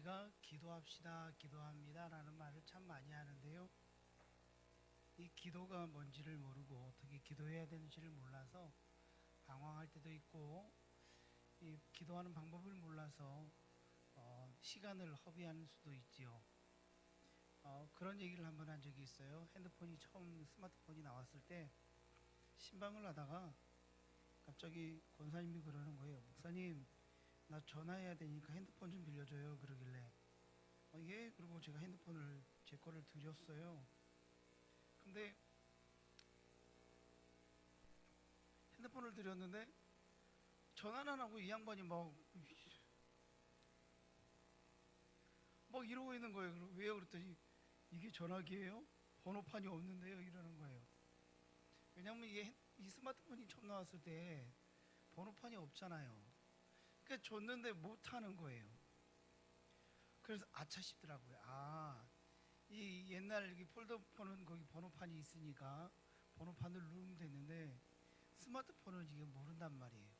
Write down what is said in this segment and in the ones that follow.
우리가 기도합시다, 기도합니다 라는 말을 참 많이 하는데요. 이 기도가 뭔지를 모르고 어떻게 기도해야 되는지를 몰라서 방황할 때도 있고, 이 기도하는 방법을 몰라서 시간을 허비하는 수도 있지요. 그런 얘기를 한번 한 적이 있어요. 핸드폰이 처음 스마트폰이 나왔을 때 신방을 하다가 갑자기 권사님이 그러는 거예요. 목사님, 나 전화해야 되니까 핸드폰 좀 빌려줘요. 그러길래 예. 그리고 제가 핸드폰을 제 거를 드렸어요. 근데 핸드폰을 드렸는데 전화는 안 하고 이 양반이 막 이러고 있는 거예요. 왜요? 그랬더니 이게 전화기예요? 번호판이 없는데요? 이러는 거예요. 왜냐면 이게 이 스마트폰이 처음 나왔을 때 번호판이 없잖아요. 그러니까 줬는데 못 하는 거예요. 그래서 아차 싶더라고요. 이 옛날 여기 폴더폰은 거기 번호판이 있으니까 번호판을 누르면 됐는데 스마트폰은 이게 모른단 말이에요.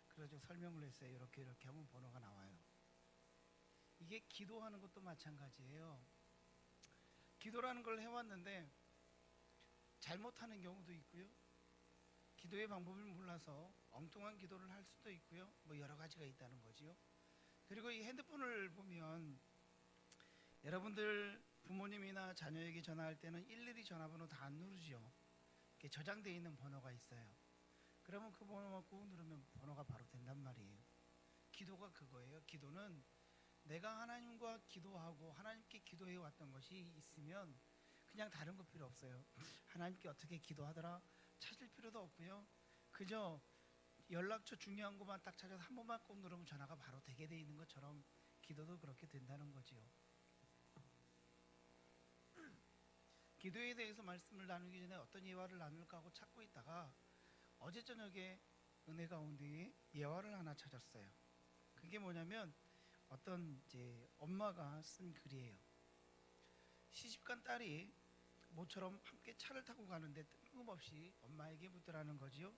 그래서 설명을 했어요. 이렇게 이렇게 하면 번호가 나와요. 이게 기도하는 것도 마찬가지예요. 기도라는 걸 해왔는데 잘못하는 경우도 있고요. 기도의 방법을 몰라서 엉뚱한 기도를 할 수도 있고요. 뭐 여러 가지가 있다는 거지요. 그리고 이 핸드폰을 보면 여러분들 부모님이나 자녀에게 전화할 때는 일일이 전화번호 다 안 누르죠. 이렇게 저장되어 있는 번호가 있어요. 그러면 그 번호만 꾹 누르면 번호가 바로 된단 말이에요. 기도가 그거예요. 기도는 내가 하나님과 기도하고 하나님께 기도해 왔던 것이 있으면 그냥 다른 거 필요 없어요. 하나님께 어떻게 기도하더라 찾을 필요도 없고요. 그저 연락처 중요한 것만 딱 찾아서 한 번만 꼭 누르면 전화가 바로 되게 돼 있는 것처럼 기도도 그렇게 된다는 거지요. 기도에 대해서 말씀을 나누기 전에 어떤 예화를 나눌까 하고 찾고 있다가 어제 저녁에 은혜 가운데 예화를 하나 찾았어요. 그게 뭐냐면 어떤 이제 엄마가 쓴 글이에요. 시집간 딸이 모처럼 함께 차를 타고 가는데 뜬금없이 엄마에게 묻더라는 거지요.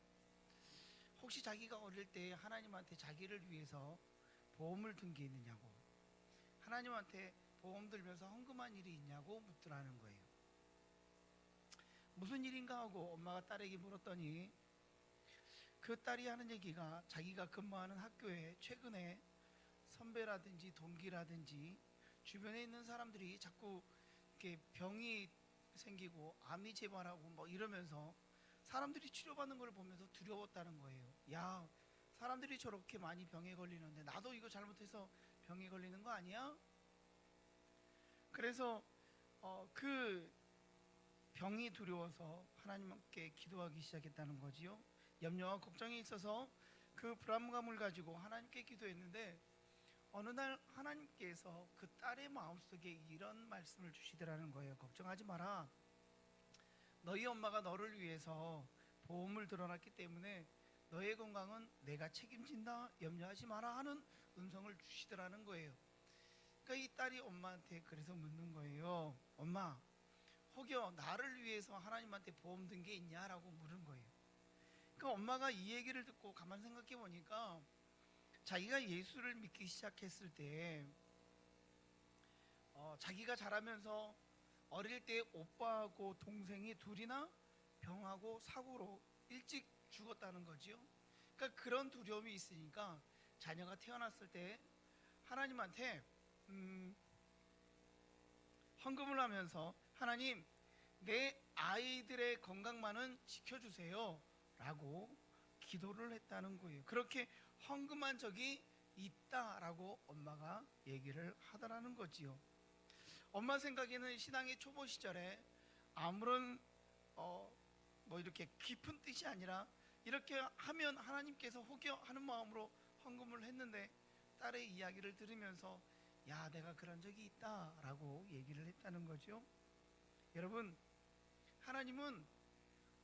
혹시 자기가 어릴 때 하나님한테 자기를 위해서 보험을 든 게 있느냐고, 하나님한테 보험 들면서 헌금한 일이 있냐고 묻더라는 거예요. 무슨 일인가 하고 엄마가 딸에게 물었더니 그 딸이 하는 얘기가 자기가 근무하는 학교에 최근에 선배라든지 동기라든지 주변에 있는 사람들이 자꾸 이렇게 병이 생기고 암이 재발하고 뭐 이러면서 사람들이 치료받는 걸 보면서 두려웠다는 거예요. 야, 사람들이 저렇게 많이 병에 걸리는데 나도 이거 잘못해서 병에 걸리는 거 아니야? 그래서 그 병이 두려워서 하나님께 기도하기 시작했다는 거지요. 염려와 걱정이 있어서 그 불안감을 가지고 하나님께 기도했는데 어느 날 하나님께서 그 딸의 마음속에 이런 말씀을 주시더라는 거예요. 걱정하지 마라. 너희 엄마가 너를 위해서 보험을 들어놨기 때문에 너의 건강은 내가 책임진다. 염려하지 마라 하는 음성을 주시더라는 거예요. 그러니까 이 딸이 엄마한테 그래서 묻는 거예요. 엄마, 혹여 나를 위해서 하나님한테 보험 든 게 있냐라고 물은 거예요. 그러니까 엄마가 이 얘기를 듣고 가만 생각해 보니까 자기가 예수를 믿기 시작했을 때 자기가 자라면서 어릴 때 오빠하고 동생이 둘이나 병하고 사고로 일찍 죽었다는 거지요. 그러니까 그런 두려움이 있으니까 자녀가 태어났을 때 하나님한테 헌금을 하면서 하나님, 내 아이들의 건강만은 지켜주세요 라고 기도를 했다는 거예요. 그렇게 헌금한 적이 있다라고 엄마가 얘기를 하더라는 거지요. 엄마 생각에는 신앙의 초보 시절에 아무런 뭐 이렇게 깊은 뜻이 아니라 이렇게 하면 하나님께서 혹여 하는 마음으로 헌금을 했는데 딸의 이야기를 들으면서 야, 내가 그런 적이 있다라고 얘기를 했다는 거죠. 여러분, 하나님은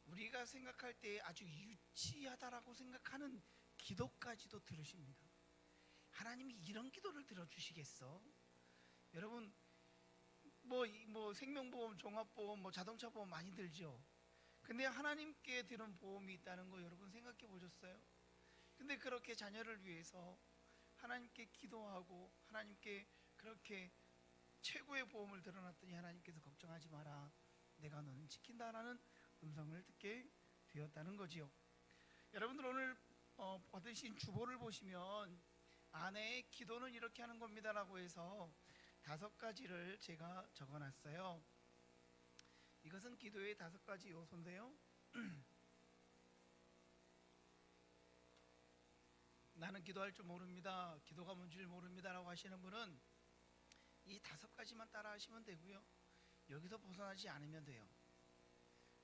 우리가 생각할 때 아주 유치하다라고 생각하는 기도까지도 들으십니다. 하나님이 이런 기도를 들어주시겠어? 여러분, 뭐 생명보험, 종합보험, 뭐 자동차 보험 많이 들죠. 근데 하나님께 들은 보험이 있다는 거 여러분 생각해 보셨어요? 근데 그렇게 자녀를 위해서 하나님께 기도하고 하나님께 그렇게 최고의 보험을 들어놨더니 하나님께서 걱정하지 마라, 내가 너는 지킨다라는 음성을 듣게 되었다는 거지요. 여러분들 오늘 받으신 주보를 보시면 안에 기도는 이렇게 하는 겁니다라고 해서 5가지를 제가 적어놨어요. 이것은 기도의 5가지 요소인데요. 나는 기도할 줄 모릅니다, 기도가 뭔지 모릅니다 라고 하시는 분은 이 5가지만 따라 하시면 되고요, 여기서 벗어나지 않으면 돼요.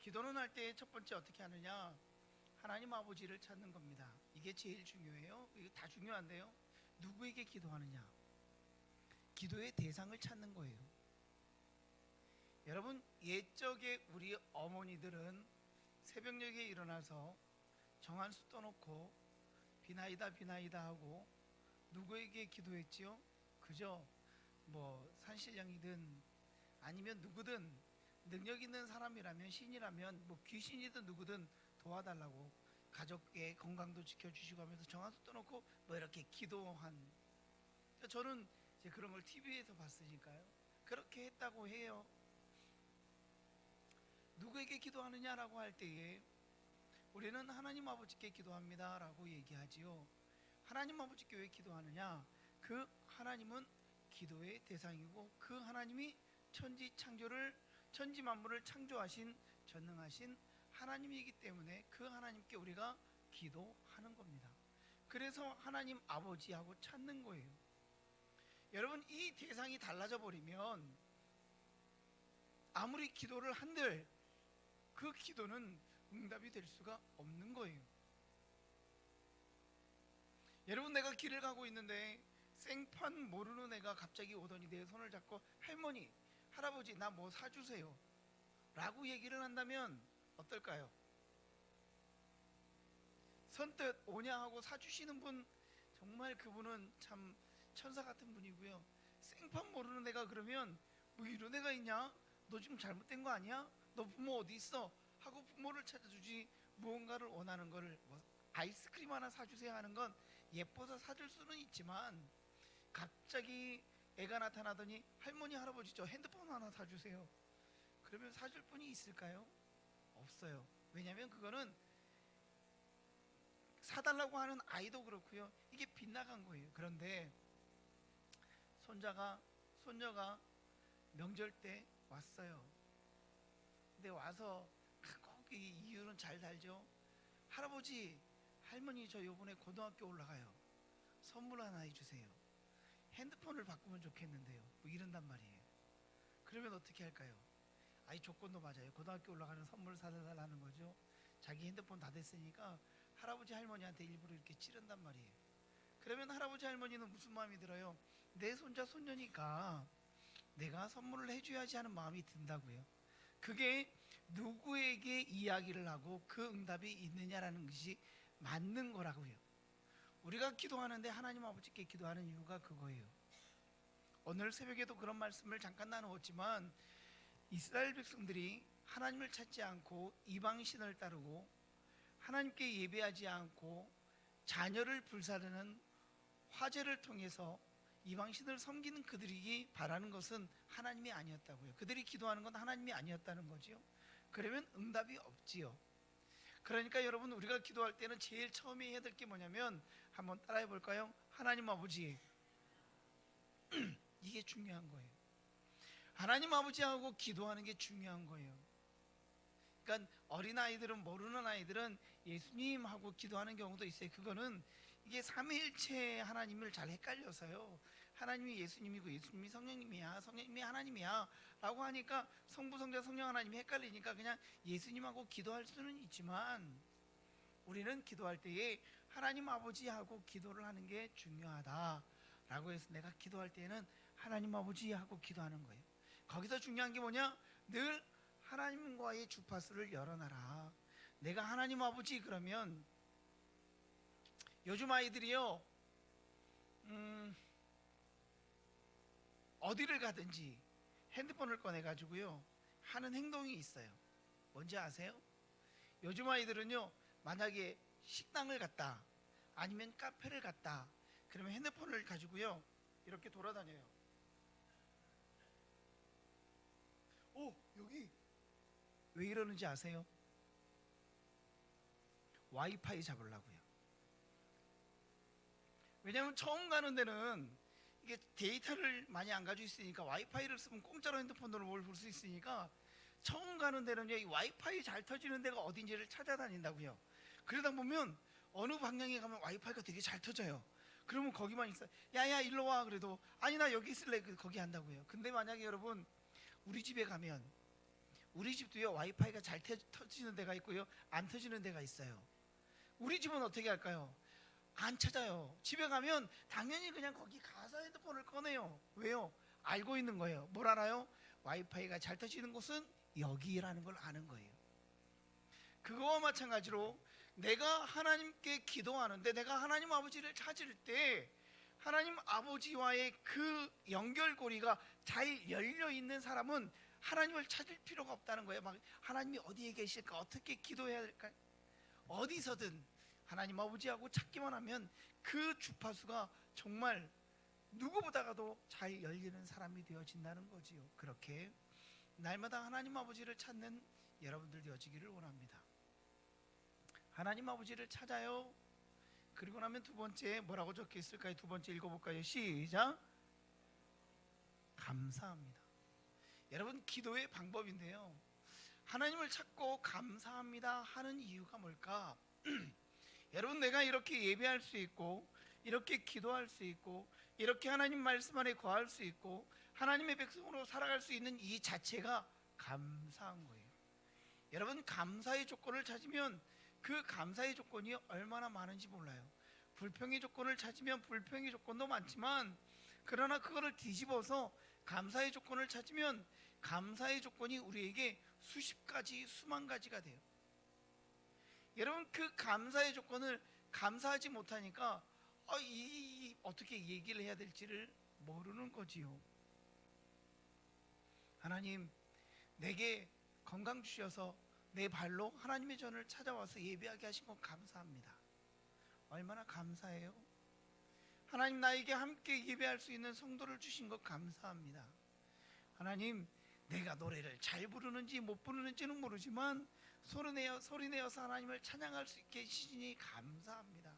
기도는 할 때 첫 번째 어떻게 하느냐, 하나님 아버지를 찾는 겁니다. 이게 제일 중요해요. 이거 다 중요한데요, 누구에게 기도하느냐, 기도의 대상을 찾는 거예요. 여러분, 옛적에 우리 어머니들은 새벽녘에 일어나서 정한수 떠놓고 비나이다 비나이다 하고 누구에게 기도했지요? 그죠? 뭐 산신령이든 아니면 누구든 능력 있는 사람이라면, 신이라면, 뭐 귀신이든 누구든 도와달라고, 가족의 건강도 지켜주시고 하면서 정한수 떠놓고 뭐 이렇게 기도한, 저는 이제 그런 걸 TV에서 봤으니까요, 그렇게 했다고 해요. 누구에게 기도하느냐라고 할 때에 우리는 하나님 아버지께 기도합니다 라고 얘기하지요. 하나님 아버지께 왜 기도하느냐, 그 하나님은 기도의 대상이고 그 하나님이 천지 창조를, 천지 만물을 창조하신 전능하신 하나님이기 때문에 그 하나님께 우리가 기도하는 겁니다. 그래서 하나님 아버지하고 찾는 거예요. 여러분, 이 대상이 달라져 버리면 아무리 기도를 한들 그 기도는 응답이 될 수가 없는 거예요. 여러분, 내가 길을 가고 있는데 생판 모르는 애가 갑자기 오더니 내 손을 잡고 할머니, 할아버지 나 뭐 사주세요 라고 얘기를 한다면 어떨까요? 선뜻 오냐 하고 사주시는 분, 정말 그분은 참 천사 같은 분이고요. 생판 모르는 애가 그러면 뭐 이런 애가 있냐, 너 지금 잘못된 거 아니야, 너 부모 어디 있어 하고 부모를 찾아주지, 무언가를 원하는 거를 뭐 아이스크림 하나 사주세요 하는 건 예뻐서 사줄 수는 있지만, 갑자기 애가 나타나더니 할머니 할아버지 저 핸드폰 하나 사주세요 그러면 사줄 분이 있을까요? 없어요. 왜냐하면 그거는 사달라고 하는 아이도 그렇고요, 이게 빗나간 거예요. 그런데 손녀가 명절 때 왔어요. 근데 와서 꼭 이 이유는 잘 달죠. 할아버지 할머니 저 요번에 고등학교 올라가요, 선물 하나 해주세요, 핸드폰을 바꾸면 좋겠는데요, 뭐 이런단 말이에요. 그러면 어떻게 할까요? 아이 조건도 맞아요. 고등학교 올라가는 선물 사달라는 거죠. 자기 핸드폰 다 됐으니까 할아버지 할머니한테 일부러 이렇게 찌른단 말이에요. 그러면 할아버지 할머니는 무슨 마음이 들어요? 내 손자 손녀니까 내가 선물을 해줘야지 하는 마음이 든다고요. 그게 누구에게 이야기를 하고 그 응답이 있느냐라는 것이 맞는 거라고요. 우리가 기도하는데 하나님 아버지께 기도하는 이유가 그거예요. 오늘 새벽에도 그런 말씀을 잠깐 나누었지만, 이스라엘 백성들이 하나님을 찾지 않고 이방신을 따르고 하나님께 예배하지 않고 자녀를 불사르는 화제를 통해서 이방신을 섬기는 그들이 바라는 것은 하나님이 아니었다고요. 그들이 기도하는 건 하나님이 아니었다는 거지요. 그러면 응답이 없지요. 그러니까 여러분, 우리가 기도할 때는 제일 처음에 해야 될 게 뭐냐면, 한번 따라해 볼까요? 하나님 아버지, 이게 중요한 거예요. 하나님 아버지하고 기도하는 게 중요한 거예요. 그러니까 어린아이들은, 모르는 아이들은 예수님하고 기도하는 경우도 있어요. 그거는 이게 삼위일체 하나님을 잘 헷갈려서요, 하나님이 예수님이고 예수님이 성령님이야, 성령님이 하나님이야 라고 하니까 성부 성자 성령 하나님이 헷갈리니까 그냥 예수님하고 기도할 수는 있지만, 우리는 기도할 때에 하나님 아버지하고 기도를 하는 게 중요하다 라고 해서 내가 기도할 때에는 하나님 아버지하고 기도하는 거예요. 거기서 중요한 게 뭐냐, 늘 하나님과의 주파수를 열어놔라. 내가 하나님 아버지 그러면, 요즘 아이들이요, 어디를 가든지 핸드폰을 꺼내 가지고요 하는 행동이 있어요. 뭔지 아세요? 요즘 아이들은요, 만약에 식당을 갔다 아니면 카페를 갔다 그러면 핸드폰을 가지고요 이렇게 돌아다녀요. 여기 왜 이러는지 아세요? 와이파이 잡으려고요. 왜냐하면 처음 가는 데는 이게 데이터를 많이 안 가지고 있으니까, 와이파이를 쓰면 공짜로 핸드폰으로 뭘 볼 수 있으니까 처음 가는 데는요, 이 와이파이 잘 터지는 데가 어딘지를 찾아다닌다고요. 그러다 보면 어느 방향에 가면 와이파이가 되게 잘 터져요. 그러면 거기만 있어. 야야 일로 와. 그래도 아니 나 여기 있을래. 거기 한다고요. 근데 만약에 여러분 우리 집에 가면, 우리 집도요 와이파이가 잘 터지는 데가 있고요, 안 터지는 데가 있어요. 우리 집은 어떻게 할까요? 안 찾아요. 집에 가면 당연히 그냥 거기 가서 핸드폰을 꺼내요. 왜요? 알고 있는 거예요. 뭘 알아요? 와이파이가 잘 터지는 곳은 여기라는 걸 아는 거예요. 그거와 마찬가지로 내가 하나님께 기도하는데, 내가 하나님 아버지를 찾을 때 하나님 아버지와의 그 연결고리가 잘 열려 있는 사람은 하나님을 찾을 필요가 없다는 거예요. 막 하나님이 어디에 계실까, 어떻게 기도해야 될까, 어디서든 하나님 아버지하고 찾기만 하면 그 주파수가 정말 누구보다도 잘 열리는 사람이 되어진다는 거지요. 그렇게 날마다 하나님 아버지를 찾는 여러분들 되어지기를 원합니다. 하나님 아버지를 찾아요. 그리고 나면 두 번째 뭐라고 적혀 있을까요? 두 번째 읽어볼까요? 시작. 감사합니다. 여러분, 기도의 방법인데요, 하나님을 찾고 감사합니다 하는 이유가 뭘까? 여러분, 내가 이렇게 예배할 수 있고, 이렇게 기도할 수 있고, 이렇게 하나님 말씀 안에 거할 수 있고, 하나님의 백성으로 살아갈 수 있는 이 자체가 감사한 거예요. 여러분, 감사의 조건을 찾으면 그 감사의 조건이 얼마나 많은지 몰라요. 불평의 조건을 찾으면 불평의 조건도 많지만, 그러나 그거를 뒤집어서 감사의 조건을 찾으면 감사의 조건이 우리에게 수십 가지, 수만 가지가 돼요. 여러분, 그 감사의 조건을 감사하지 못하니까 어떻게 얘기를 해야 될지를 모르는 거지요. 하나님, 내게 건강 주셔서 내 발로 하나님의 전을 찾아와서 예배하게 하신 것 감사합니다. 얼마나 감사해요. 하나님, 나에게 함께 예배할 수 있는 성도를 주신 것 감사합니다. 하나님, 내가 노래를 잘 부르는지 못 부르는지는 모르지만 소리 내어서 하나님을 찬양할 수 있게 해주시니 감사합니다.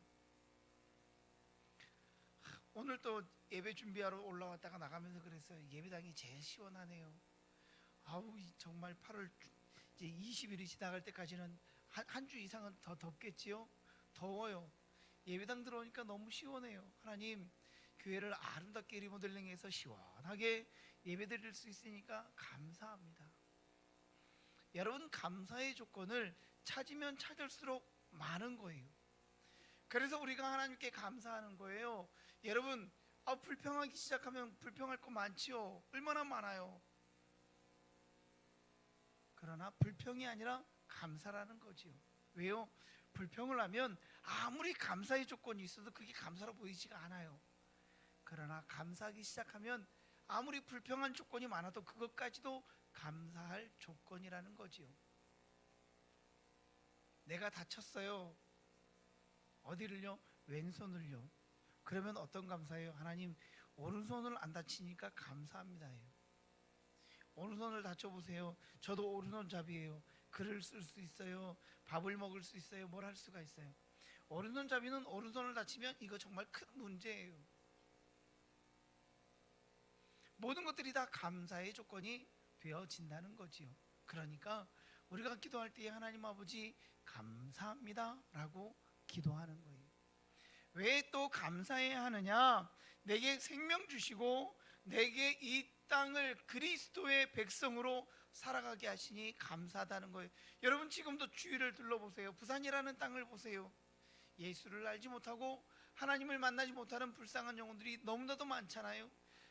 오늘 또 예배 준비하러 올라왔다가 나가면서 그랬어요. 예배당이 제일 시원하네요. 정말 8월 이제 20일이 지나갈 때까지는 한 주 이상은 더 덥겠지요. 더워요. 예배당 들어오니까 너무 시원해요. 하나님, 교회를 아름답게 리모델링해서 시원하게 예배드릴 수 있으니까 감사합니다. 여러분, 감사의 조건을 찾으면 찾을수록 많은 거예요. 그래서 우리가 하나님께 감사하는 거예요. 여러분, 불평하기 시작하면 불평할 거 많지요. 얼마나 많아요. 그러나 불평이 아니라 감사라는 거지요. 왜요? 불평을 하면 아무리 감사의 조건이 있어도 그게 감사로 보이지가 않아요. 그러나 감사하기 시작하면 아무리 불평한 조건이 많아도 그것까지도 감사할 조건이라는 거지요. 내가 다쳤어요. 어디를요? 왼손을요. 그러면 어떤 감사예요? 하나님, 오른손을 안 다치니까 감사합니다. 오른손을 다쳐보세요. 저도 오른손잡이에요. 글을 쓸 수 있어요. 밥을 먹을 수 있어요. 뭘 할 수가 있어요. 오른손잡이는 오른손을 다치면 이거 정말 큰 문제예요. 모든 것들이 다 감사의 조건이 되어진다는 거지요. 그러니까 우리가 기도할 때 하나님 아버지 감사합니다 라고 기도하는 거예요. 왜 또 감사해야 하느냐? 내게 생명 주시고 내게 이 땅을 그리스도의 백성으로 살아가게 하시니 감사하다는 거예요. 여러분, 지금도 주위를 둘러보세요. 부산이라는 땅을 보세요. 예수를 알지 못하고 하나님을 만나지 못하는 불쌍한 영혼들이 너무나도 많잖아요.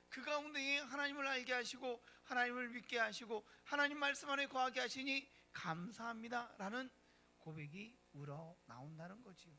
그 가운데에 하나님을 알게 하시고 하나님을 믿게 하시고 하나님 말씀 안에 거하게 하시니 감사합니다 라는 고백이 우러나온다는 거지요.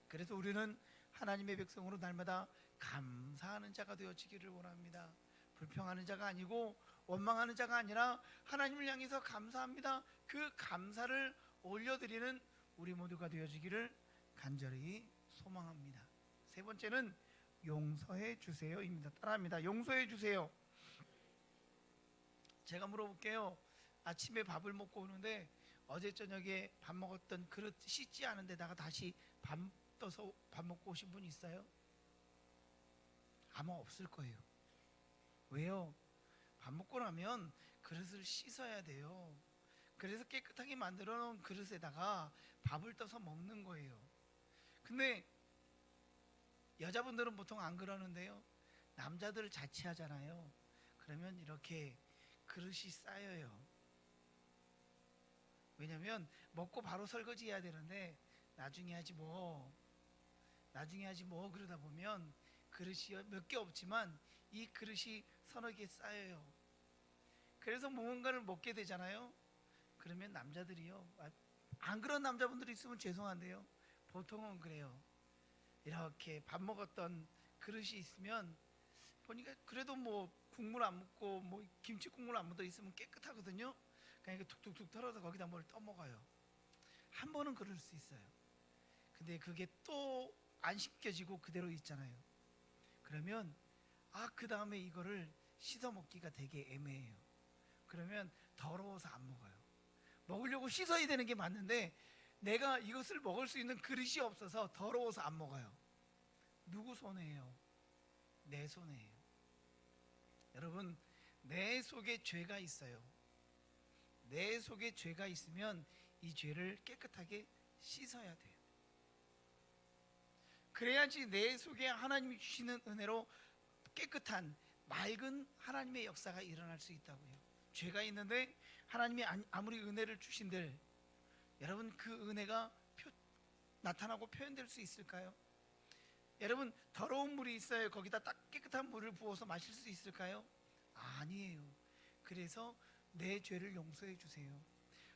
그래서 우리는 하나님의 백성으로 날마다 감사하는 자가 되어지기를 원합니다. 불평하는 자가 아니고 원망하는 자가 아니라 하나님을 향해서 감사합니다, 그 감사를 올려드리는 우리 모두가 되어지기를 간절히 소망합니다. 세 번째는 용서해 주세요입니다. 따라합니다. 용서해 주세요. 제가 물어볼게요. 아침에 밥을 먹고 오는데 어제 저녁에 밥 먹었던 그릇 씻지 않은 데다가 다시 밥 떠서 밥 먹고 오신 분 있어요? 아마 없을 거예요. 왜요? 밥 먹고 나면 그릇을 씻어야 돼요. 그래서 깨끗하게 만들어 놓은 그릇에다가 밥을 떠서 먹는 거예요. 근데 여자분들은 보통 안 그러는데요, 남자들 자취하잖아요. 그러면 이렇게 그릇이 쌓여요. 왜냐면 먹고 바로 설거지 해야 되는데 나중에 하지 뭐, 나중에 하지 뭐 그러다 보면 그릇이 몇 개 없지만 이 그릇이 서너 개 쌓여요. 그래서 무언가를 먹게 되잖아요. 그러면 남자들이요, 안 그런 남자분들이 있으면 죄송한데요, 보통은 그래요. 이렇게 밥 먹었던 그릇이 있으면 보니까 그래도 뭐 국물 안 묻고 뭐 김치 국물 안 묻어 있으면 깨끗하거든요. 그러니까 툭툭툭 털어서 거기다 뭘 떠먹어요. 한 번은 그럴 수 있어요. 근데 그게 또 안 씻겨지고 그대로 있잖아요. 그러면 그 다음에 이거를 씻어 먹기가 되게 애매해요. 그러면 더러워서 안 먹어요. 먹으려고 씻어야 되는 게 맞는데 내가 이것을 먹을 수 있는 그릇이 없어서 더러워서 안 먹어요. 누구 손해예요? 내 손해예요. 여러분, 내 속에 죄가 있어요. 내 속에 죄가 있으면 이 죄를 깨끗하게 씻어야 돼요. 그래야지 내 속에 하나님이 주시는 은혜로 깨끗한 맑은 하나님의 역사가 일어날 수 있다고요. 죄가 있는데 하나님이 아무리 은혜를 주신들, 여러분 그 은혜가 나타나고 표현될 수 있을까요? 여러분, 더러운 물이 있어요. 거기다 딱 깨끗한 물을 부어서 마실 수 있을까요? 아니에요. 그래서 내 죄를 용서해 주세요.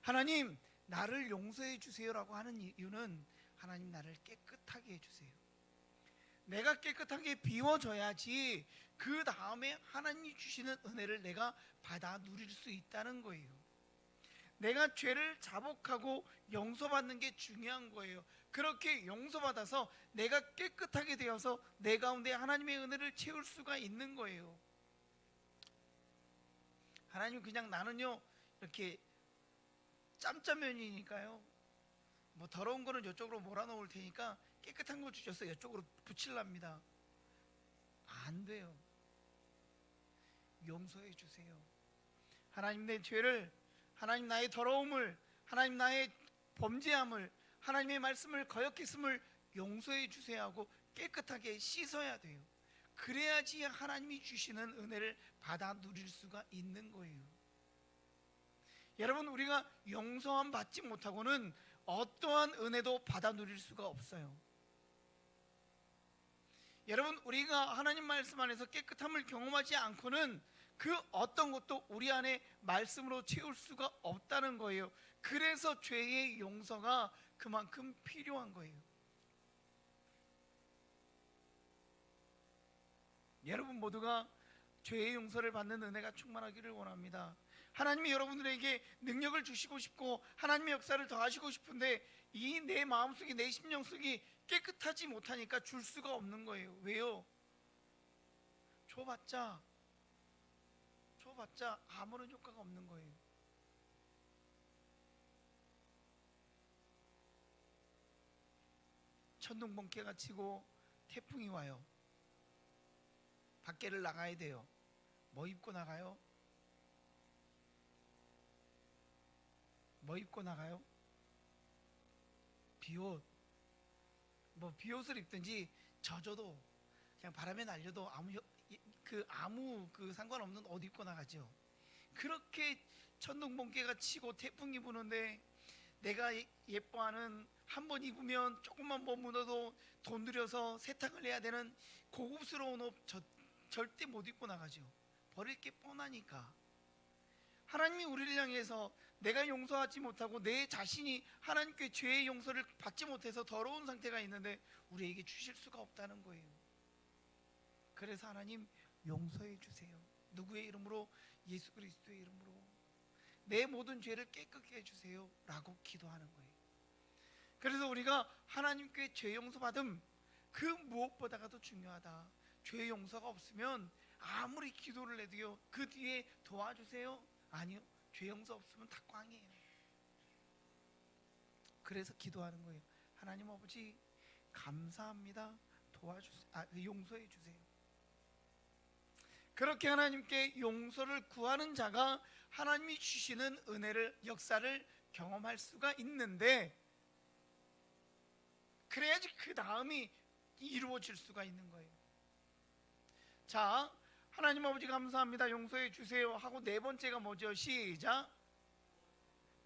하나님, 나를 용서해 주세요라고 하는 이유는 하나님 나를 깨끗하게 해주세요. 내가 깨끗하게 비워져야지 그 다음에 하나님이 주시는 은혜를 내가 받아 누릴 수 있다는 거예요. 내가 죄를 자복하고 용서받는 게 중요한 거예요. 그렇게 용서받아서 내가 깨끗하게 되어서 내 가운데 하나님의 은혜를 채울 수가 있는 거예요. 하나님 그냥 나는요 이렇게 짬짜면이니까요, 뭐 더러운 거는 이쪽으로 몰아놓을 테니까 깨끗한 거 주셔서 이쪽으로 붙일랍니다. 안 돼요. 용서해 주세요. 하나님 내 죄를, 하나님 나의 더러움을, 하나님 나의 범죄함을, 하나님의 말씀을 거역했음을 용서해 주세요 하고 깨끗하게 씻어야 돼요. 그래야지 하나님이 주시는 은혜를 받아 누릴 수가 있는 거예요. 여러분, 우리가 용서함 받지 못하고는 어떠한 은혜도 받아 누릴 수가 없어요. 여러분, 우리가 하나님 말씀 안에서 깨끗함을 경험하지 않고는 그 어떤 것도 우리 안에 말씀으로 채울 수가 없다는 거예요. 그래서 죄의 용서가 그만큼 필요한 거예요. 여러분 모두가 죄의 용서를 받는 은혜가 충만하기를 원합니다. 하나님이 여러분들에게 능력을 주시고 싶고 하나님의 역사를 더하시고 싶은데 이 내 마음속이, 내 심령 속이 깨끗하지 못하니까 줄 수가 없는 거예요. 왜요? 줘봤자 아무런 효과가 없는 거예요. 천둥 번개가 치고 태풍이 와요. 밖에를 나가야 돼요. 뭐 입고 나가요? 뭐 입고 나가요? 비옷. 뭐 비옷을 입든지 젖어도 그냥 바람에 날려도 아무 상관없는 옷 입고 나가죠. 그렇게 천둥 번개가 치고 태풍이 부는데 내가 예뻐하는, 한 번 입으면 조금만 머무너도 돈 들여서 세탁을 해야 되는 고급스러운 옷 절대 못 입고 나가죠. 버릴 게 뻔하니까. 하나님이 우리를 향해서 내가 용서하지 못하고 내 자신이 하나님께 죄의 용서를 받지 못해서 더러운 상태가 있는데 우리에게 주실 수가 없다는 거예요. 그래서 하나님 용서해 주세요. 누구의 이름으로? 예수 그리스도의 이름으로 내 모든 죄를 깨끗게 해주세요 라고 기도하는 거예요. 그래서 우리가 하나님께 죄 용서받음, 그 무엇보다가 더 중요하다. 죄 용서가 없으면 아무리 기도를 해도요, 그 뒤에 도와주세요, 아니요, 죄 용서 없으면 다 꽝이에요. 그래서 기도하는 거예요. 하나님 아버지 감사합니다. 도와주세요. 용서해 주세요. 그렇게 하나님께 용서를 구하는 자가 하나님이 주시는 은혜를, 역사를 경험할 수가 있는데, 그래야지 그 다음이 이루어질 수가 있는 거예요. 자, 하나님 아버지 감사합니다. 용서해 주세요 하고 네 번째가 뭐죠? 시작.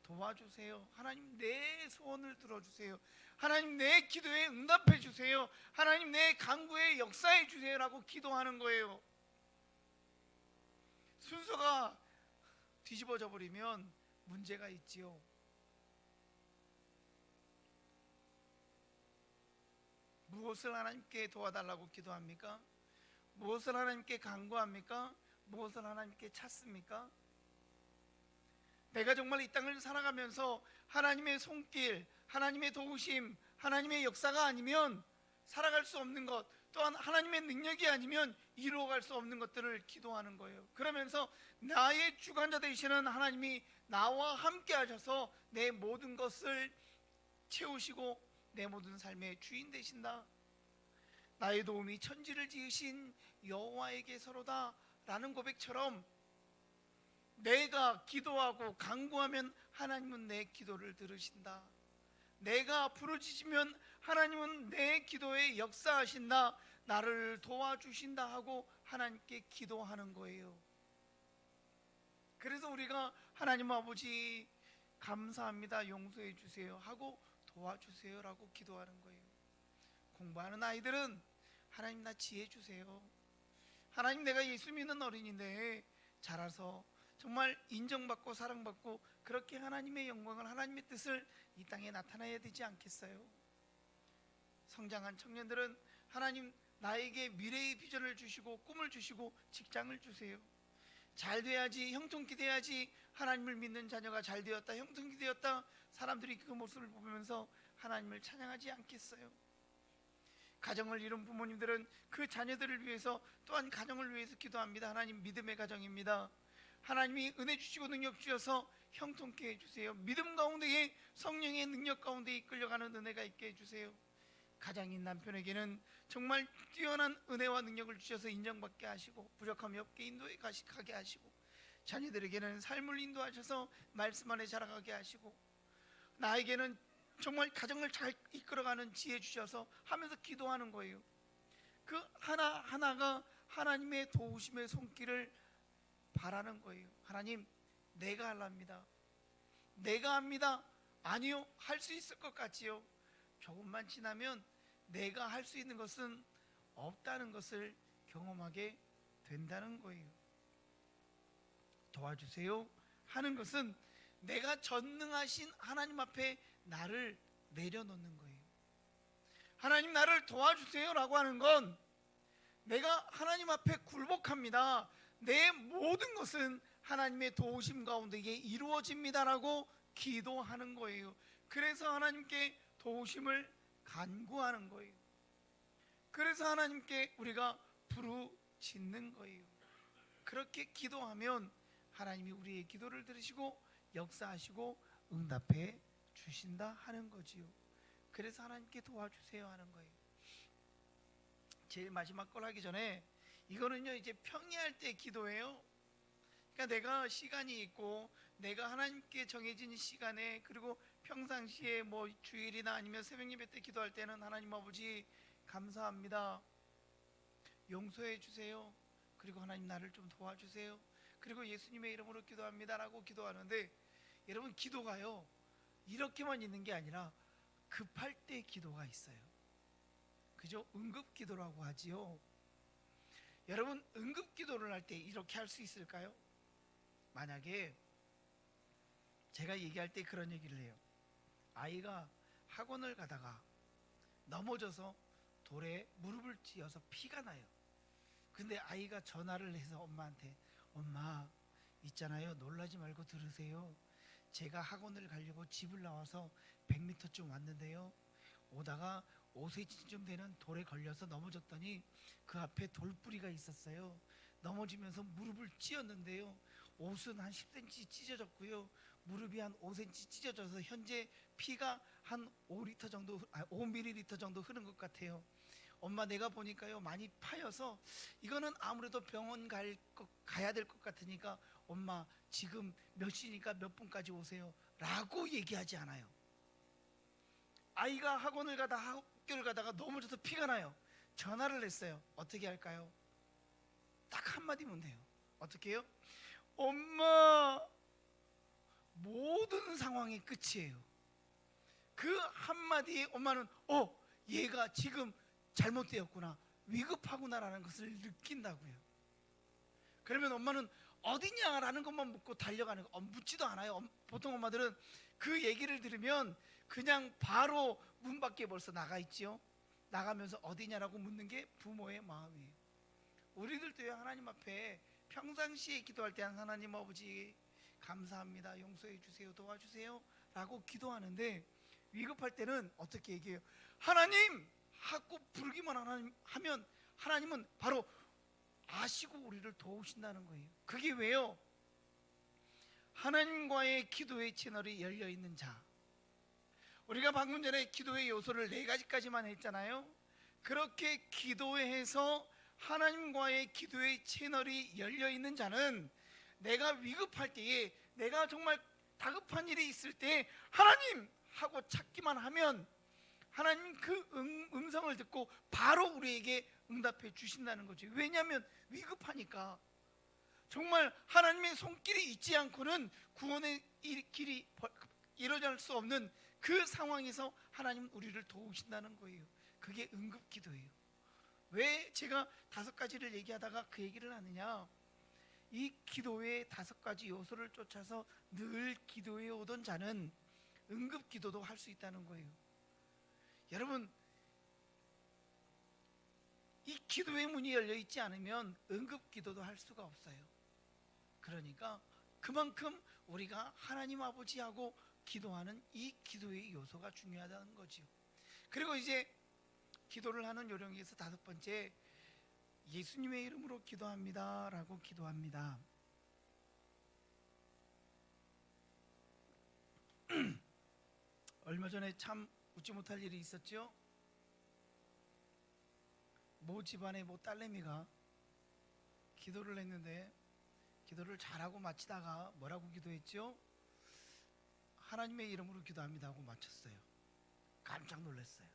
도와주세요. 하나님 내 소원을 들어주세요. 하나님 내 기도에 응답해 주세요. 하나님 내 간구에 역사해 주세요라고 기도하는 거예요. 순서가 뒤집어져 버리면 문제가 있지요. 무엇을 하나님께 도와달라고 기도합니까? 무엇을 하나님께 간구합니까? 무엇을 하나님께 찾습니까? 내가 정말 이 땅을 살아가면서 하나님의 손길, 하나님의 도우심, 하나님의 역사가 아니면 살아갈 수 없는 것, 또한 하나님의 능력이 아니면 이루어갈 수 없는 것들을 기도하는 거예요. 그러면서 나의 주관자 되시는 하나님이 나와 함께 하셔서 내 모든 것을 채우시고 내 모든 삶의 주인 되신다. 나의 도움이 천지를 지으신 여호와에게서로다 라는 고백처럼, 내가 기도하고 간구하면 하나님은 내 기도를 들으신다. 내가 부르짖으면 하나님은 내 기도에 역사하신다. 나를 도와주신다 하고 하나님께 기도하는 거예요. 그래서 우리가 하나님 아버지 감사합니다. 용서해 주세요 하고 도와주세요 라고 기도하는 거예요. 공부하는 아이들은 하나님 나 지혜 주세요. 하나님 내가 예수 믿는 어린인데 자라서 정말 인정받고 사랑받고 그렇게 하나님의 영광을, 하나님의 뜻을 이 땅에 나타나야 되지 않겠어요? 성장한 청년들은 하나님 나에게 미래의 비전을 주시고 꿈을 주시고 직장을 주세요. 잘 돼야지, 형통케 돼야지, 하나님을 믿는 자녀가 잘 되었다, 형통케 되었다, 사람들이 그 모습을 보면서 하나님을 찬양하지 않겠어요? 가정을 이룬 부모님들은 그 자녀들을 위해서, 또한 가정을 위해서 기도합니다. 하나님 믿음의 가정입니다. 하나님이 은혜 주시고 능력 주셔서 형통케 해주세요. 믿음 가운데에 성령의 능력 가운데 이끌려가는 은혜가 있게 해주세요. 가장인 남편에게는 정말 뛰어난 은혜와 능력을 주셔서 인정받게 하시고 부족함이 없게 인도에 가게 하시고, 자녀들에게는 삶을 인도하셔서 말씀 안에 자라가게 하시고, 나에게는 정말 가정을 잘 이끌어가는 지혜 주셔서 하면서 기도하는 거예요. 그 하나하나가 하나님의 도우심의 손길을 바라는 거예요. 하나님 내가 하랍니다. 내가 합니다. 아니요, 할 수 있을 것 같지요. 조금만 지나면 내가 할 수 있는 것은 없다는 것을 경험하게 된다는 거예요. 도와주세요 하는 것은 내가 전능하신 하나님 앞에 나를 내려놓는 거예요. 하나님 나를 도와주세요 라고 하는 건 내가 하나님 앞에 굴복합니다. 내 모든 것은 하나님의 도우심 가운데 이루어집니다라고 기도하는 거예요. 그래서 하나님께 도우심을 간구하는 거예요. 그래서 하나님께 우리가 부르짖는 거예요. 그렇게 기도하면 하나님이 우리의 기도를 들으시고 역사하시고 응답해 주신다 하는 거지요. 그래서 하나님께 도와주세요 하는 거예요. 제일 마지막 걸 하기 전에, 이거는요 이제 평이할 때 기도예요. 그러니까 내가 시간이 있고 내가 하나님께 정해진 시간에, 그리고 평상시에 뭐 주일이나 아니면 새벽 예배 때 기도할 때는 하나님 아버지 감사합니다, 용서해 주세요, 그리고 하나님 나를 좀 도와주세요, 그리고 예수님의 이름으로 기도합니다 라고 기도하는데, 여러분 기도가요 이렇게만 있는 게 아니라 급할 때 기도가 있어요. 그죠? 응급기도라고 하지요. 여러분 응급기도를 할 때 이렇게 할 수 있을까요? 만약에 제가 얘기할 때 그런 얘기를 해요. 아이가 학원을 가다가 넘어져서 돌에 무릎을 찧어서 피가 나요. 근데 아이가 전화를 해서 엄마한테, 엄마 있잖아요, 놀라지 말고 들으세요, 제가 학원을 가려고 집을 나와서 100m쯤 왔는데요, 오다가 5cm쯤 되는 돌에 걸려서 넘어졌더니 그 앞에 돌뿌리가 있었어요. 넘어지면서 무릎을 찧었는데요, 옷은 한 10cm 찢어졌고요. 무릎이 한 5cm 찢어져서 현재 피가 한 5리터 정도, 5ml 정도 흐른 것 같아요. 엄마, 내가 보니까요 많이 파여서 이거는 아무래도 병원 가야 될 것 같으니까 엄마 지금 몇 시니까 몇 분까지 오세요 라고 얘기하지 않아요. 아이가 학교를 가다가 넘어져서 피가 나요. 전화를 했어요. 어떻게 할까요? 딱 한마디면 돼요. 어떻게 해요? 엄마, 모든 상황이 끝이에요. 그 한마디에 엄마는 얘가 지금 잘못되었구나, 위급하구나라는 것을 느낀다고요. 그러면 엄마는 어디냐라는 것만 묻고 달려가는 거, 묻지도 않아요. 보통 엄마들은 그 얘기를 들으면 그냥 바로 문 밖에 벌써 나가 있지요. 나가면서 어디냐라고 묻는 게 부모의 마음이에요. 우리들도요, 하나님 앞에 평상시에 기도할 때 하나님 아버지 감사합니다, 용서해 주세요, 도와주세요 라고 기도하는데, 위급할 때는 어떻게 얘기해요? 하나님 하고 부르기만 하면 하나님은 바로 아시고 우리를 도우신다는 거예요. 그게 왜요? 하나님과의 기도의 채널이 열려있는 자. 우리가 방금 전에 기도의 요소를 4가지까지만 했잖아요. 그렇게 기도해서 하나님과의 기도의 채널이 열려있는 자는 내가 위급할 때에, 내가 정말 다급한 일이 있을 때 하나님 하고 찾기만 하면 하나님 그 음성을 듣고 바로 우리에게 응답해 주신다는 거죠. 왜냐하면 위급하니까. 정말 하나님의 손길이 있지 않고는 구원의 길이 이루어질 수 없는 그 상황에서 하나님은 우리를 도우신다는 거예요. 그게 응급기도예요. 왜 제가 5가지를 얘기하다가 그 얘기를 하느냐, 이 기도의 5가지 요소를 쫓아서 늘 기도해 오던 자는 응급기도도 할 수 있다는 거예요. 여러분, 이 기도의 문이 열려 있지 않으면 응급기도도 할 수가 없어요. 그러니까 그만큼 우리가 하나님 아버지하고 기도하는 이 기도의 요소가 중요하다는 거지요. 그리고 이제 기도를 하는 요령에서 5번째, 예수님의 이름으로 기도합니다 라고 기도합니다. 얼마 전에 참 웃지 못할 일이 있었죠. 모 집안의 모 딸내미가 기도를 했는데, 기도를 잘하고 마치다가 뭐라고 기도했죠? 하나님의 이름으로 기도합니다 하고 마쳤어요. 깜짝 놀랐어요.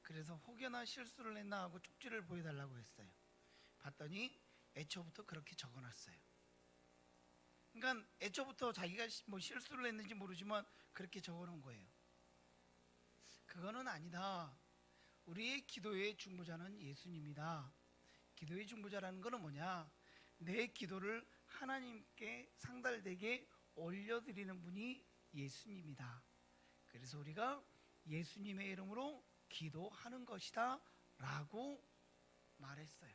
그래서 혹여나 실수를 했나 하고 쪽지를 보여달라고 했어요. 봤더니 애초부터 그렇게 적어놨어요. 그러니까 애초부터 자기가 뭐 실수를 했는지 모르지만 그렇게 적어놓은 거예요. 그거는 아니다. 우리의 기도의 중보자는 예수님이다. 기도의 중보자라는 것은 뭐냐? 내 기도를 하나님께 상달되게 올려드리는 분이 예수님이다. 그래서 우리가 예수님의 이름으로 기도하는 것이다 라고 말했어요.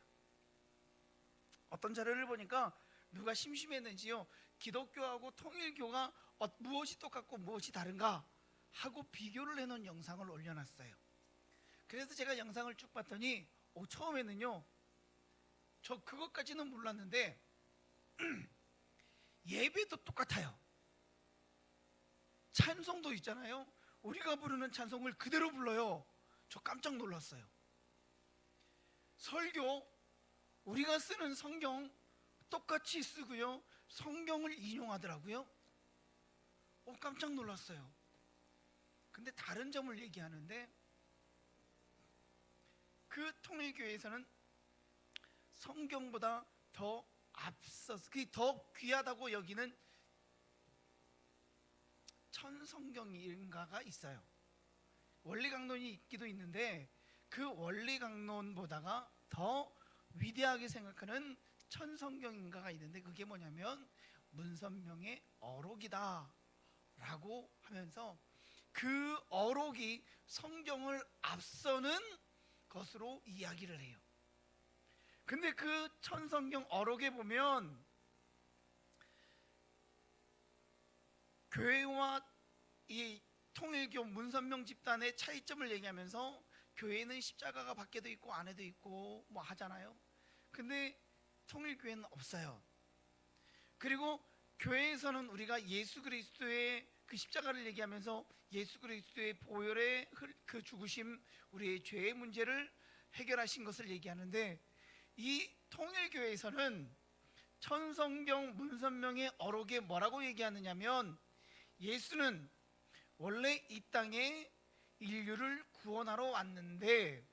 어떤 자료를 보니까 누가 심심했는지요, 기독교하고 통일교가 무엇이 똑같고 무엇이 다른가 하고 비교를 해놓은 영상을 올려놨어요. 그래서 제가 영상을 쭉 봤더니 처음에는요, 저 그것까지는 몰랐는데 예배도 똑같아요. 찬송도 있잖아요. 우리가 부르는 찬송을 그대로 불러요. 저 깜짝 놀랐어요. 설교, 우리가 쓰는 성경 똑같이 쓰고요, 성경을 인용하더라고요. 깜짝 놀랐어요. 근데 다른 점을 얘기하는데, 그 통일교회에서는 성경보다 더 앞서서 더 귀하다고 여기는 천성경인가가 있어요. 원리강론이 있기도 있는데 그 원리강론보다가 더 위대하게 생각하는 천성경인가가 있는데, 그게 뭐냐면 문선명의 어록이다 라고 하면서 그 어록이 성경을 앞서는 것으로 이야기를 해요. 근데 그 천성경 어록에 보면 교회와 이 통일교 문선명 집단의 차이점을 얘기하면서 교회는 십자가가 밖에도 있고 안에도 있고 뭐 하잖아요. 근데 통일교회는 없어요. 그리고 교회에서는 우리가 예수 그리스도의 그 십자가를 얘기하면서 예수 그리스도의 보혈의 그 죽으심, 우리의 죄의 문제를 해결하신 것을 얘기하는데, 이 통일교회에서는 천성경 문선명의 어록에 뭐라고 얘기하느냐면, 예수는 원래 이 땅에 인류를 구원하러 왔는데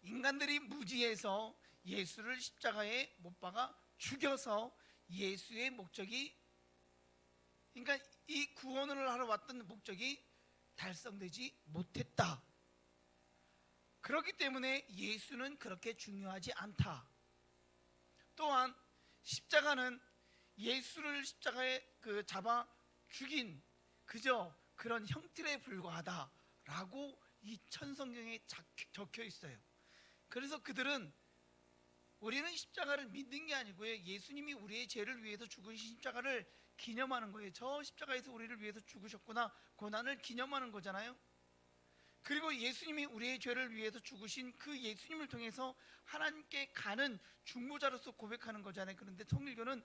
인간들이 무지해서 예수를 십자가에 못 박아 죽여서 예수의 목적이, 그러니까 이 구원을 하러 왔던 목적이 달성되지 못했다. 그렇기 때문에 예수는 그렇게 중요하지 않다. 또한 십자가는 예수를 십자가에 잡아 죽인 그저 그런 형틀에 불과하다라고 이 천성경에 적혀 있어요. 그래서 그들은 우리는 십자가를 믿는 게 아니고요, 예수님이 우리의 죄를 위해서 죽으신 십자가를 기념하는 거예요. 저 십자가에서 우리를 위해서 죽으셨구나, 고난을 기념하는 거잖아요. 그리고 예수님이 우리의 죄를 위해서 죽으신 그 예수님을 통해서 하나님께 가는 중보자로서 고백하는 거잖아요. 그런데 통일교는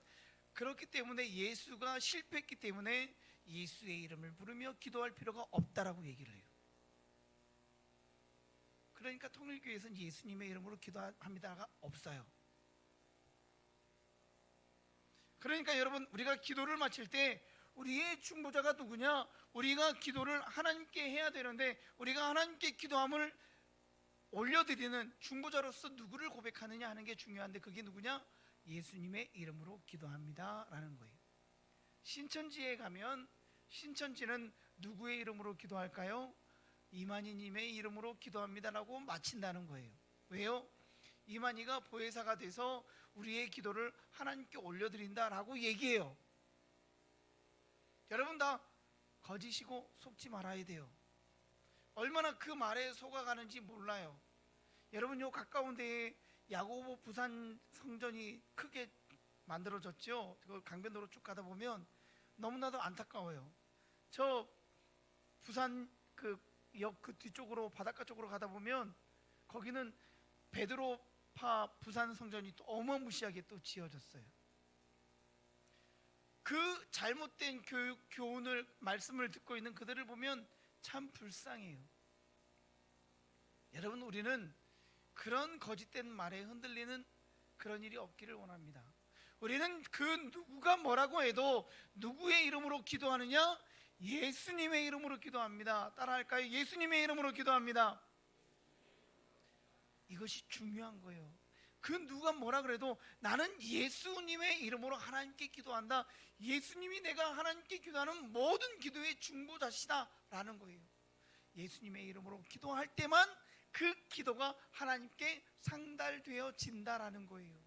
그렇기 때문에 예수가 실패했기 때문에 예수의 이름을 부르며 기도할 필요가 없다라고 얘기를 해요. 그러니까 통일교에서는 예수님의 이름으로 기도합니다가 없어요. 그러니까 여러분, 우리가 기도를 마칠 때 우리의 중보자가 누구냐? 우리가 기도를 하나님께 해야 되는데, 우리가 하나님께 기도함을 올려드리는 중보자로서 누구를 고백하느냐 하는 게 중요한데, 그게 누구냐? 예수님의 이름으로 기도합니다 라는 거예요. 신천지에 가면 신천지는 누구의 이름으로 기도할까요? 이만희님의 이름으로 기도합니다라고 마친다는 거예요. 왜요? 이만희가 보혜사가 돼서 우리의 기도를 하나님께 올려드린다라고 얘기해요. 여러분, 다 거짓이고 속지 말아야 돼요. 얼마나 그 말에 속아가는지 몰라요. 여러분, 요 가까운 데에 야고보 부산 성전이 크게 만들어졌죠. 그 강변도로 쭉 가다 보면 너무나도 안타까워요. 저 부산 역 뒤쪽으로, 바닷가 쪽으로 가다 보면 거기는 베드로파 부산 성전이 또 어마무시하게 또 지어졌어요. 그 잘못된 교훈을, 말씀을 듣고 있는 그들을 보면 참 불쌍해요. 여러분, 우리는 그런 거짓된 말에 흔들리는 그런 일이 없기를 원합니다. 우리는 그 누구가 뭐라고 해도 누구의 이름으로 기도하느냐? 예수님의 이름으로 기도합니다. 따라할까요? 예수님의 이름으로 기도합니다. 이것이 중요한 거예요. 그 누가 뭐라 그래도 나는 예수님의 이름으로 하나님께 기도한다. 예수님이 내가 하나님께 기도하는 모든 기도의 중보자시다 라는 거예요. 예수님의 이름으로 기도할 때만 그 기도가 하나님께 상달되어진다라는 거예요.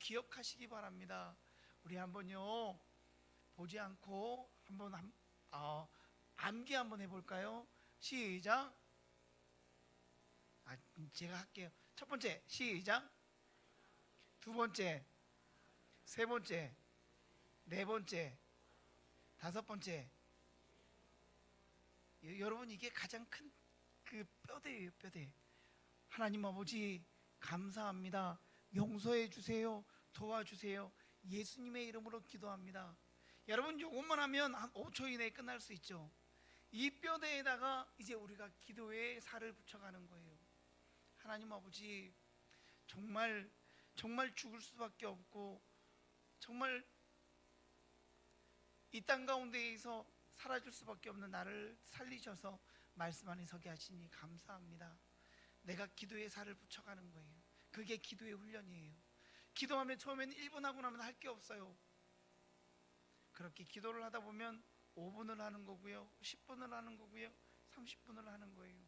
기억하시기 바랍니다. 우리 한번요, 보지 않고 한번 암기 한번 해볼까요? 시작. 제가 할게요. 첫 번째 시작. 두 번째, 세 번째, 네 번째, 다섯 번째. 여러분, 이게 가장 큰 그 뼈대예요, 뼈대. 하나님 아버지 감사합니다. 용서해 주세요. 도와주세요. 예수님의 이름으로 기도합니다. 여러분, 요것만 하면 한 5초 이내에 끝날 수 있죠. 이 뼈대에다가 이제 우리가 기도의 살을 붙여가는 거예요. 하나님 아버지, 정말 죽을 수밖에 없고 정말 이 땅 가운데에서 사라질 수밖에 없는 나를 살리셔서 말씀 안에 서게 하시니 감사합니다. 내가 기도의 살을 붙여가는 거예요. 그게 기도의 훈련이에요. 기도하면 처음에는 1분 하고 나면 할 게 없어요. 그렇게 기도를 하다 보면 5분을 하는 거고요, 10분을 하는 거고요, 30분을 하는 거예요.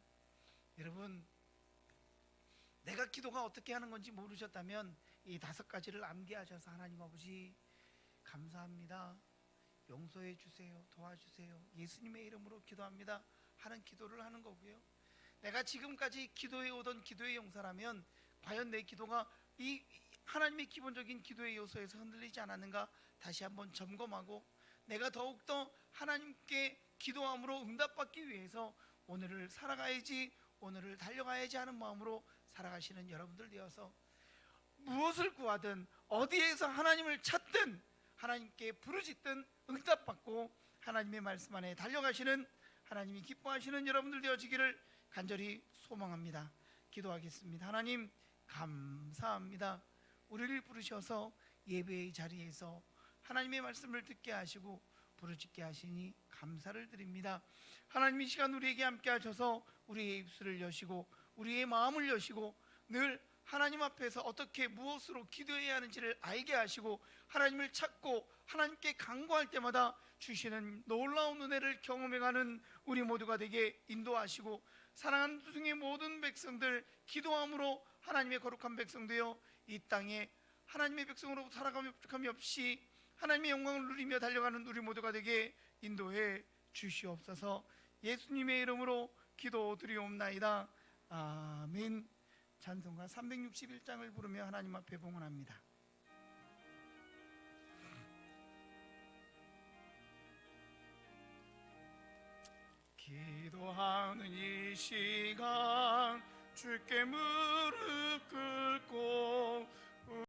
여러분, 내가 기도가 어떻게 하는 건지 모르셨다면 이 5가지를 암기하셔서 하나님 아버지 감사합니다. 용서해 주세요. 도와주세요. 예수님의 이름으로 기도합니다 하는 기도를 하는 거고요. 내가 지금까지 기도해 오던 기도의 용사라면 과연 내 기도가 이 하나님의 기본적인 기도의 요소에서 흔들리지 않았는가 다시 한번 점검하고, 내가 더욱더 하나님께 기도함으로 응답받기 위해서 오늘을 살아가야지, 오늘을 달려가야지 하는 마음으로 살아가시는 여러분들 되어서 무엇을 구하든 어디에서 하나님을 찾든 하나님께 부르짖든 응답받고 하나님의 말씀 안에 달려가시는, 하나님이 기뻐하시는 여러분들 되어지기를 간절히 소망합니다. 기도하겠습니다. 하나님 감사합니다. 우리를 부르셔서 예배의 자리에서 하나님의 말씀을 듣게 하시고 부르짖게 하시니 감사를 드립니다. 하나님 이 시간 우리에게 함께 하셔서 우리의 입술을 여시고 우리의 마음을 여시고 늘 하나님 앞에서 어떻게 무엇으로 기도해야 하는지를 알게 하시고 하나님을 찾고 하나님께 간구할 때마다 주시는 놀라운 은혜를 경험해가는 우리 모두가 되게 인도하시고, 사랑하는 주중의 모든 백성들 기도함으로 하나님의 거룩한 백성 되어 이 땅에 하나님의 백성으로 살아가며 부족함이 없이 하나님의 영광을 누리며 달려가는 우리 모두가 되게 인도해 주시옵소서. 예수님의 이름으로 기도드리옵나이다. 아멘. 찬송가 361장을 부르며 하나님 앞에 봉헌합니다. 기도하는 이 시간 주께 무릎 꿇고